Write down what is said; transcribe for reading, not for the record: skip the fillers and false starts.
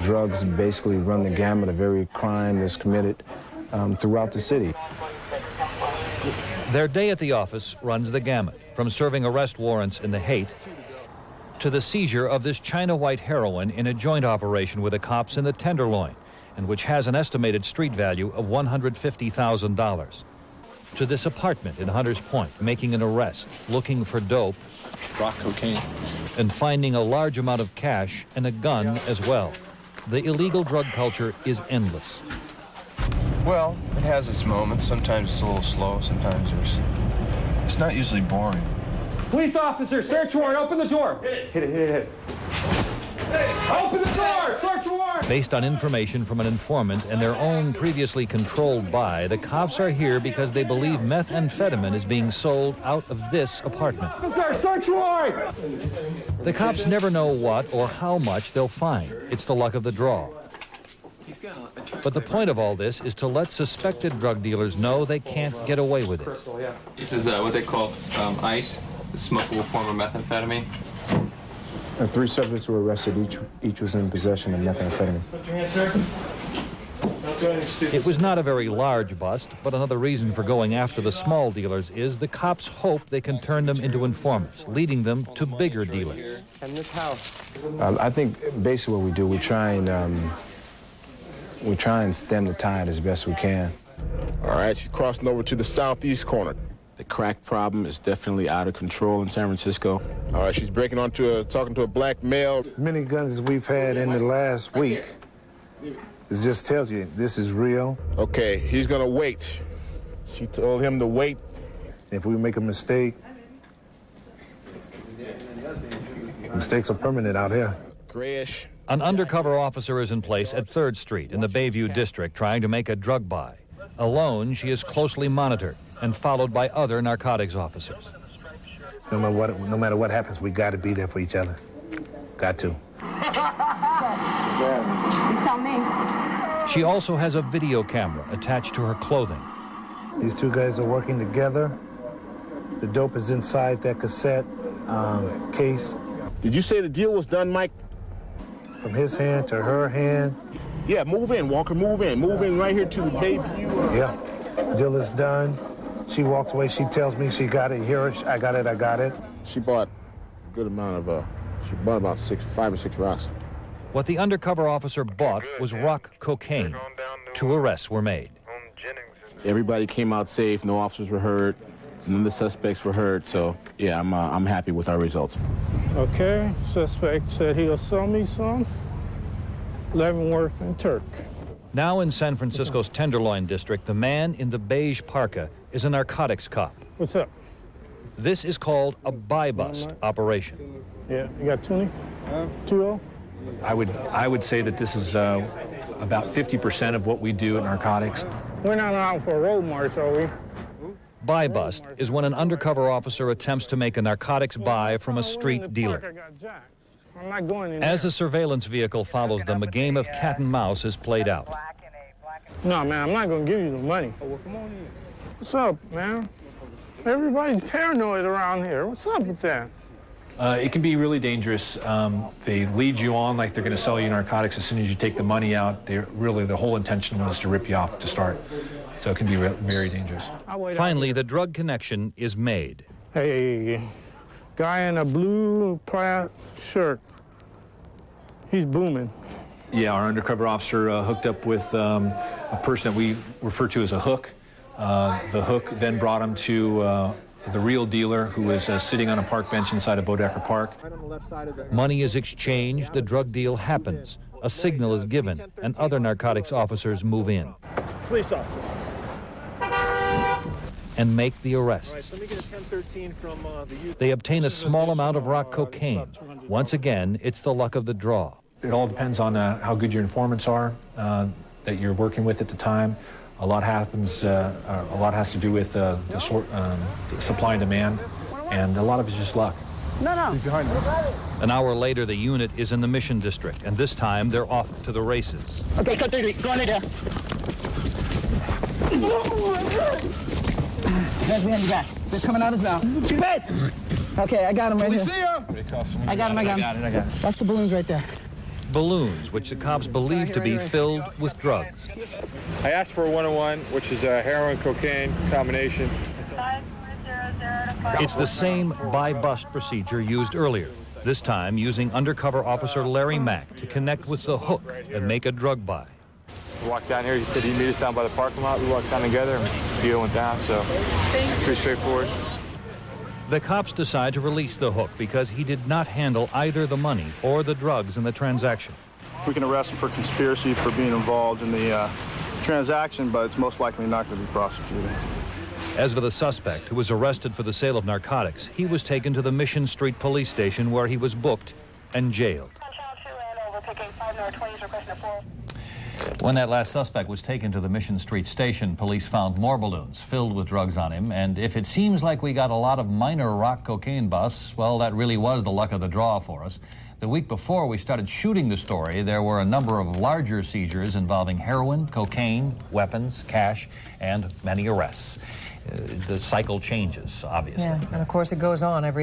Drugs basically run the gamut of every crime that's committed throughout the city. Their day at the office runs the gamut, from serving arrest warrants in the Haight to the seizure of this China white heroin in a joint operation with the cops in the Tenderloin, and which has an estimated street value of $150,000. To this apartment in Hunters Point, making an arrest, looking for dope, rock cocaine, and finding a large amount of cash and a gun as well. The illegal drug culture is endless. Well, it has its moments. Sometimes it's a little slow. Sometimes it's not usually boring. Police officer, search warrant. Open the door. Hit it. Open the door. Search warrant. Based on information from an informant and their own previously controlled buy, the cops are here because they believe methamphetamine is being sold out of this apartment. Officer, search warrant. The cops never know what or how much they'll find. It's the luck of the draw. But the point of all this is to let suspected drug dealers know they can't get away with it. This is what they call ice, the smokable form of methamphetamine. 3 subjects were arrested. Each was in possession of methamphetamine. Put your hands, sir. Don't do anything stupid. It was not a very large bust, but another reason for going after the small dealers is the cops hope they can turn them into informants, leading them to bigger dealers. And this house. I think basically what we do, we try and stem the tide as best we can. All right, she's crossing over to the southeast corner. The crack problem is definitely out of control in San Francisco. All right, she's breaking onto talking to a black male. Many guns we've had in the last week, it just tells you this is real. Okay, he's gonna wait. She told him to wait. If we make a mistake, mistakes are permanent out here. Grayish. An undercover officer is in place at 3rd Street in the Bayview district trying to make a drug buy. Alone, she is closely monitored and followed by other narcotics officers. No matter what happens, we got to be there for each other. Got to. You tell me. She also has a video camera attached to her clothing. These 2 guys are working together. The dope is inside that cassette case. Did you say the deal was done, Mike? From his hand to her hand. Yeah, move in, Walker, move in. Move in right here to Bayview. Yeah, deal is done. She walks away, she tells me she got it. Here, I got it. She bought a good amount of, she bought about 5 or 6 rocks. What the undercover officer bought was rock cocaine. 2 arrests were made. Everybody came out safe, no officers were hurt, none of the suspects were hurt, so yeah, I'm happy with our results. Okay, suspect said he'll sell me some. Leavenworth and Turk. Now in San Francisco's Tenderloin district, the man in the beige parka is a narcotics cop. What's up? This is called a buy-bust operation. Yeah, you got 20? 2-0? I would say that this is about 50% of what we do at narcotics. We're not out for a road march, are we? Buy-bust is when an undercover officer attempts to make a narcotics buy from a street dealer. I'm not going in As there. a surveillance vehicle follows them, a game of cat and mouse is played out. No, man, I'm not going to give you the money. What's up, man? Everybody's paranoid around here. What's up with that? It can be really dangerous. They lead you on like they're going to sell you narcotics. As soon as you take the money out, the whole intention was to rip you off to start. So it can be very dangerous. Finally, the drug connection is made. Hey, guy in a blue plaid shirt. He's booming. Yeah, our undercover officer hooked up with a person that we refer to as a hook. The hook then brought him to the real dealer, who was sitting on a park bench inside of Bodecker Park. Money is exchanged, the drug deal happens. A signal is given, and other narcotics officers move in. Police officer. And make the arrests. They obtain a small amount of rock cocaine. Once again, it's the luck of the draw. It all depends on how good your informants are that you're working with at the time. A lot happens. A lot has to do with the supply and demand, and a lot of it's just luck. No. He's behind me. An hour later, the unit is in the Mission District, and this time they're off to the races. Okay, go on in there. Hands behind your back. They're coming out his mouth. Shoot it! Okay, I got him right here. I got him. I got it. That's the balloons right there. balloons, which the cops believed to be filled with drugs. I asked for a 101, which is a heroin-cocaine combination. It's the same buy-bust procedure used earlier, this time using undercover officer Larry Mack to connect with the hook and make a drug buy. We walked down here, he said he'd meet us down by the parking lot. We walked down together and the deal went down, so pretty straightforward. The cops decide to release the hook because he did not handle either the money or the drugs in the transaction. We can arrest him for conspiracy for being involved in the transaction, but it's most likely not going to be prosecuted. As for the suspect, who was arrested for the sale of narcotics, he was taken to the Mission Street police station where he was booked and jailed. When that last suspect was taken to the Mission Street station, police found more balloons filled with drugs on him. And if it seems like we got a lot of minor rock cocaine busts, well, that really was the luck of the draw for us. The week before we started shooting the story, there were a number of larger seizures involving heroin, cocaine, weapons, cash, and many arrests. The cycle changes, obviously. Yeah, and of course it goes on every